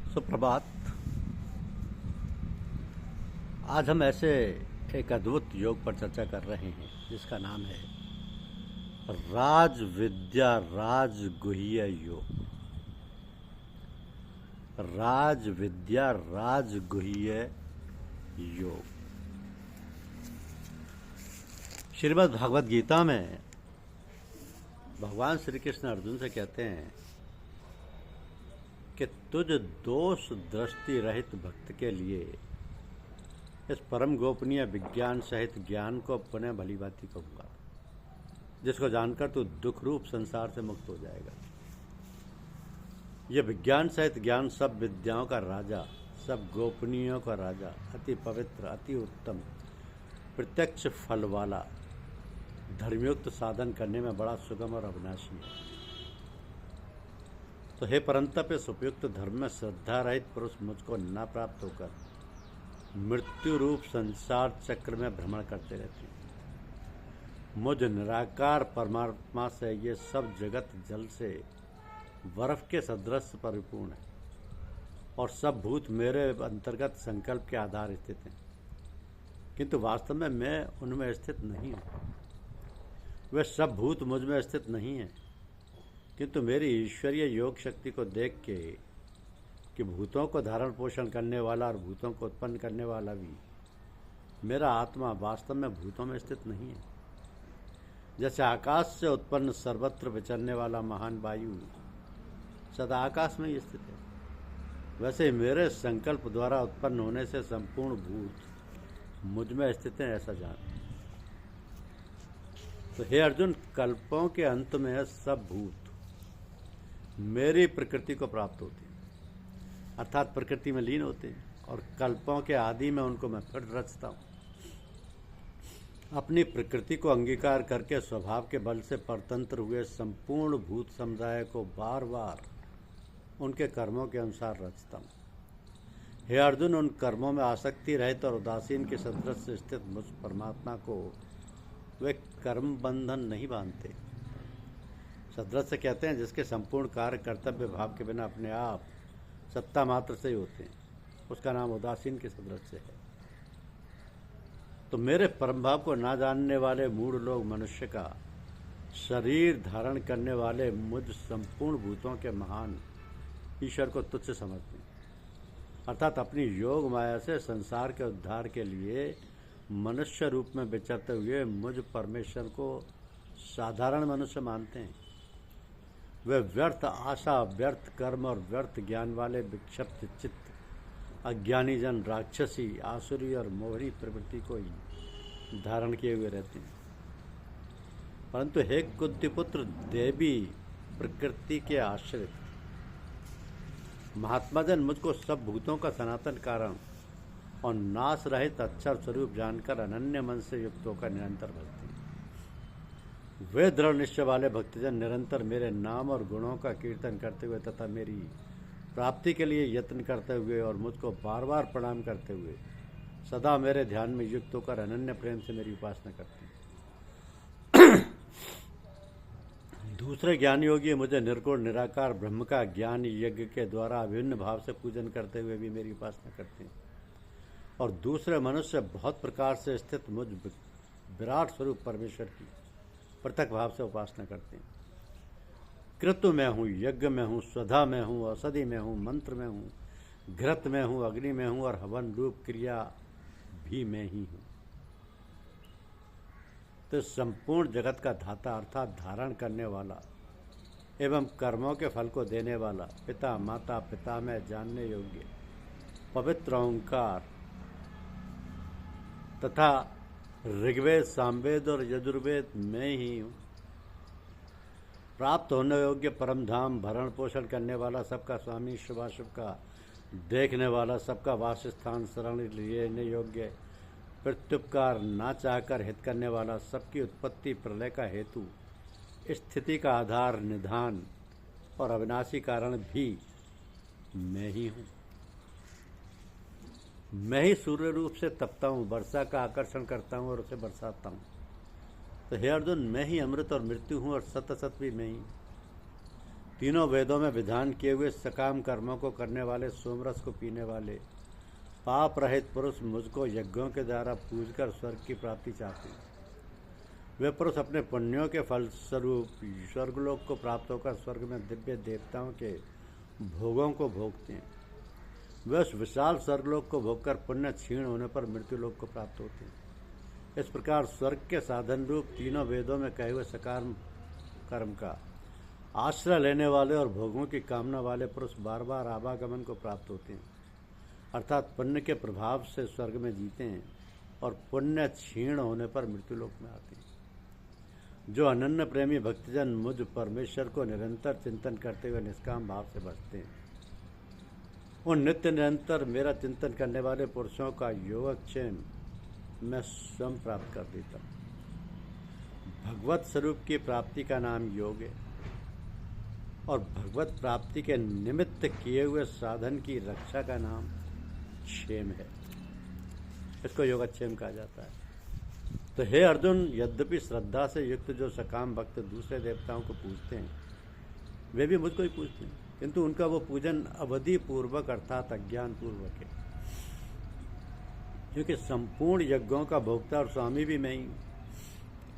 सुप्रभात। आज हम ऐसे एक अद्भुत योग पर चर्चा कर रहे हैं जिसका नाम है राज विद्या राजगुह्य योग। राज विद्या राजगुह्य योग। श्रीमद् भगवद गीता में भगवान श्री कृष्ण अर्जुन से कहते हैं कि तुझ दोष दृष्टि रहित भक्त के लिए इस परम गोपनीय विज्ञान सहित ज्ञान को पुनः भली भांति कहूँगा, जिसको जानकर तू दुख रूप संसार से मुक्त हो जाएगा। यह विज्ञान सहित ज्ञान सब विद्याओं का राजा, सब गोपनीयों का राजा, अति पवित्र, अति उत्तम, प्रत्यक्ष फल वाला, धर्मयुक्त साधन करने में बड़ा सुगम और अविनाशी है। तो हे परंतप, इस उपयुक्त धर्म में श्रद्धा रहित पुरुष मुझको न प्राप्त होकर मृत्यु रूप संसार चक्र में भ्रमण करते रहते हैं। मुझ निराकार परमात्मा से ये सब जगत जल से बर्फ के सदृश परिपूर्ण है और सब भूत मेरे अंतर्गत संकल्प के आधार स्थित हैं, किंतु वास्तव में मैं उनमें स्थित नहीं हूँ। वे सब भूत मुझ में स्थित नहीं हैं, किंतु मेरी ईश्वरीय योग शक्ति को देख के कि भूतों को धारण पोषण करने वाला और भूतों को उत्पन्न करने वाला भी मेरा आत्मा वास्तव में भूतों में स्थित नहीं है। जैसे आकाश से उत्पन्न सर्वत्र विचरने वाला महान वायु सदा आकाश में ही स्थित है, वैसे ही मेरे संकल्प द्वारा उत्पन्न होने से संपूर्ण भूत मुझ में स्थित हैं, ऐसा जान। तो हे अर्जुन, कल्पों के अंत में सब भूत मेरी प्रकृति को प्राप्त होते हैं, अर्थात प्रकृति में लीन होते हैं, और कल्पों के आदि में उनको मैं फिर रचता हूँ। अपनी प्रकृति को अंगीकार करके स्वभाव के बल से परतंत्र हुए संपूर्ण भूत समुदाय को बार बार उनके कर्मों के अनुसार रचता हूँ। हे अर्जुन, उन कर्मों में आसक्ति रहित और उदासीन के सदृश से स्थित मुझ परमात्मा को वे कर्म बंधन नहीं बांधते। सदृश से कहते हैं जिसके संपूर्ण कार्य कर्तव्य भाव के बिना अपने आप सत्ता मात्र से ही होते हैं, उसका नाम उदासीन के सदृश से है। तो मेरे परम भाव को ना जानने वाले मूढ़ लोग मनुष्य का शरीर धारण करने वाले मुझ संपूर्ण भूतों के महान ईश्वर को तुच्छ समझते हैं, अर्थात अपनी योग माया से संसार के उद्धार के लिए मनुष्य रूप में विचरते हुए मुझ परमेश्वर को साधारण मनुष्य मानते हैं। वे व्यर्थ आशा, व्यर्थ कर्म और व्यर्थ ज्ञान वाले विक्षिप्त चित्त अज्ञानी जन राक्षसी, आसुरी और मोहरी प्रवृत्ति को ही धारण किए हुए रहते हैं। परंतु हे कुंतीपुत्र, देवी प्रकृति के आश्रित महात्मा जन मुझको सब भूतों का सनातन कारण और नाश रहित अक्षर स्वरूप जानकर अनन्य मन से युक्त होकर निरंतर भजते हैं। वे दृढ़ निश्चय वाले भक्तजन निरंतर मेरे नाम और गुणों का कीर्तन करते हुए तथा मेरी प्राप्ति के लिए यत्न करते हुए और मुझको बार बार प्रणाम करते हुए सदा मेरे ध्यान में युक्त होकर अनन्य प्रेम से मेरी उपासना करते हैं। दूसरे ज्ञान योगी मुझे निर्गुण निराकार ब्रह्म का ज्ञान यज्ञ के द्वारा अभिन्न भाव से पूजन करते हुए भी मेरी उपासना करते हैं, और दूसरे मनुष्य बहुत प्रकार से स्थित मुझ विराट स्वरूप परमेश्वर की पृथक भाव से उपासना करते हैं। कृतु में हूँ, यज्ञ में हूँ, स्वधा में हूँ, औषधि में हूँ, मंत्र में हूँ, घृत में हूँ, अग्नि में हूँ और हवन रूप क्रिया भी मैं ही हूँ। तो संपूर्ण जगत का धाता अर्थात धारण करने वाला एवं कर्मों के फल को देने वाला पिता माता पिता में जानने योग्य पवित्र ओंकार तथा ऋग्वेद, सामवेद और यजुर्वेद में ही हूँ। प्राप्त होने योग्य परम धाम, भरण पोषण करने वाला, सबका स्वामी, शुभाशुभ का देखने वाला, सबका वासस्थान, शरण लेने योग्य, प्रत्युपकार ना चाहकर हित करने वाला, सबकी उत्पत्ति प्रलय का हेतु, स्थिति का आधार, निधान और अविनाशी कारण भी मैं ही हूँ। मैं ही सूर्य रूप से तपता हूँ, वर्षा का आकर्षण करता हूँ और उसे बरसाता हूँ। तो हे अर्जुन, मैं ही अमृत और मृत्यु हूँ और सत असत भी मैं ही। तीनों वेदों में विधान किए हुए सकाम कर्मों को करने वाले, सोमरस को पीने वाले, पाप रहित पुरुष मुझको यज्ञों के द्वारा पूजकर स्वर्ग की प्राप्ति चाहते हैं। वे पुरुष अपने पुण्यों के फलस्वरूप स्वर्गलोक को प्राप्त होकर स्वर्ग में दिव्य देवताओं के भोगों को भोगते हैं। वे उस विशाल स्वर्गलोक को भोगकर पुण्य क्षीण होने पर मृत्युलोक को प्राप्त होते हैं। इस प्रकार स्वर्ग के साधन रूप तीनों वेदों में कहे हुए सकाम कर्म का आश्रय लेने वाले और भोगों की कामना वाले पुरुष बार बार आवागमन को प्राप्त होते हैं, अर्थात पुण्य के प्रभाव से स्वर्ग में जीते हैं और पुण्य क्षीण होने पर मृत्युलोक में आते हैं। जो अनन्य प्रेमी भक्तजन मुझ परमेश्वर को निरंतर चिंतन करते हुए निष्काम भाव से बचते हैं, उन नित्य निरंतर मेरा चिंतन करने वाले पुरुषों का योगक्षेम मैं स्वयं प्राप्त कर देता हूँ। भगवत स्वरूप की प्राप्ति का नाम योग है और भगवत प्राप्ति के निमित्त किए हुए साधन की रक्षा का नाम क्षेम है। इसको योगक्षेम कहा जाता है। तो हे अर्जुन, यद्यपि श्रद्धा से युक्त जो सकाम भक्त दूसरे देवताओं को पूजते हैं, वे भी मुझको ही पूजते हैं, किंतु उनका वो पूजन अवधि पूर्वक अर्थात अज्ञान पूर्वक है, क्योंकि संपूर्ण यज्ञों का भोक्ता और स्वामी भी मैं ही हूँ,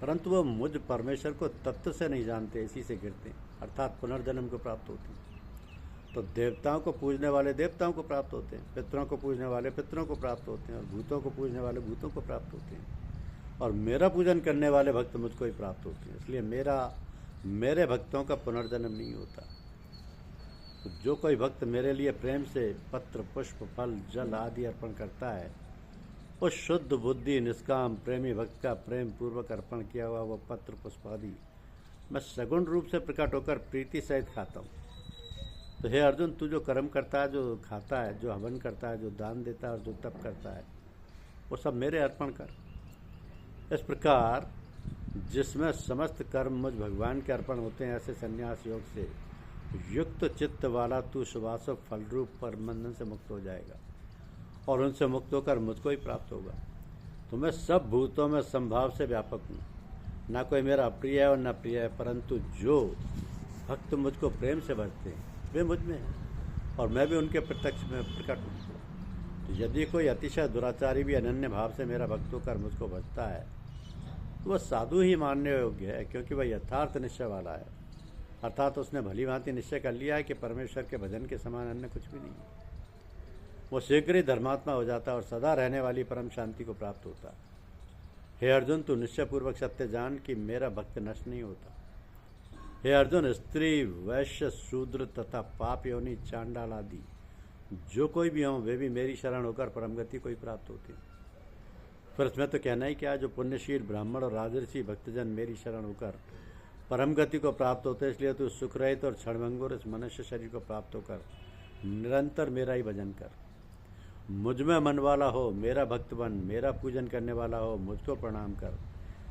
परंतु वो मुझ परमेश्वर को तत्व से नहीं जानते, इसी से गिरते हैं, अर्थात पुनर्जन्म को प्राप्त होते हैं। तो देवताओं को पूजने वाले देवताओं को प्राप्त होते हैं, पितरों को पूजने वाले पितरों को प्राप्त होते हैं, और भूतों को पूजने वाले भूतों को प्राप्त होते हैं, और मेरा पूजन करने वाले भक्त मुझको ही प्राप्त होते हैं। इसलिए मेरे भक्तों का पुनर्जन्म नहीं होता। तो जो कोई भक्त मेरे लिए प्रेम से पत्र, पुष्प, फल, जल आदि अर्पण करता है, उस शुद्ध बुद्धि निष्काम प्रेमी भक्त का प्रेम पूर्वक अर्पण किया हुआ वो पत्र, पुष्प आदि मैं सगुण रूप से प्रकट होकर प्रीति सहित खाता हूँ। तो हे अर्जुन, तू जो कर्म करता है, जो खाता है, जो हवन करता है, जो दान देता है और जो तप करता है, वो सब मेरे अर्पण कर। इस प्रकार जिसमें समस्त कर्म मुझ भगवान के अर्पण होते हैं, ऐसे संन्यास योग से युक्त चित्त वाला तू शुभाशुभ फल रूप परबंधन से मुक्त हो जाएगा और उनसे मुक्त होकर मुझको ही प्राप्त होगा। तो मैं सब भूतों में संभाव से व्यापक हूँ, ना कोई मेरा अप्रिय है और न प्रिय है, परंतु जो भक्त मुझको प्रेम से भजते हैं वे मुझ में हैं और मैं भी उनके प्रत्यक्ष में प्रकट हूँ। तो यदि कोई अतिशय दुराचारी भी अनन्य भाव से मेरा भक्त होकर मुझको भजता है, तो वह साधु ही मानने योग्य है, क्योंकि वह यथार्थ निश्चय वाला है, अर्थात उसने भली भांति निश्चय कर लिया है कि परमेश्वर के भजन के समान अन्य कुछ भी नहीं है। वो शीघ्र ही धर्मात्मा हो जाता है और सदा रहने वाली परम शांति को प्राप्त होता है। हे अर्जुन, तू निश्चयपूर्वक सत्य जान कि मेरा भक्त नष्ट नहीं होता। हे अर्जुन, स्त्री, वैश्य, शूद्र तथा पाप योनि, चांडाल आदि जो कोई भी हों, वे भी मेरी शरण होकर परमगति को ही प्राप्त होते हैं। फिर इसमें तो कहना ही क्या, जो पुण्यशील ब्राह्मण और राजर्षि भक्तजन मेरी शरण होकर परम गति को प्राप्त होते हैं। इसलिए तू सुख रहित और क्षणभंगुर इस मनुष्य शरीर को प्राप्त होकर निरंतर मेरा ही भजन कर। मुझ में मन वाला हो, मेरा भक्त बन, मेरा पूजन करने वाला हो, मुझको प्रणाम कर।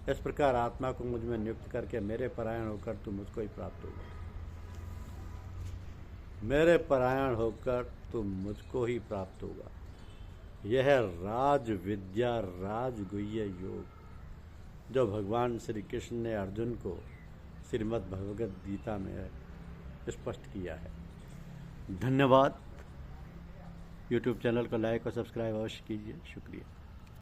इस प्रकार आत्मा को मुझ में नियुक्त करके मेरे परायण होकर तू मुझको ही प्राप्त होगा। मेरे परायण होकर तू मुझको ही प्राप्त होगा। यह है राज विद्या, राजगुह्य योग, जो भगवान श्री कृष्ण ने अर्जुन को श्रीमद् भगवद गीता में स्पष्ट किया है। धन्यवाद। यूट्यूब चैनल को लाइक और सब्सक्राइब अवश्य कीजिए। शुक्रिया।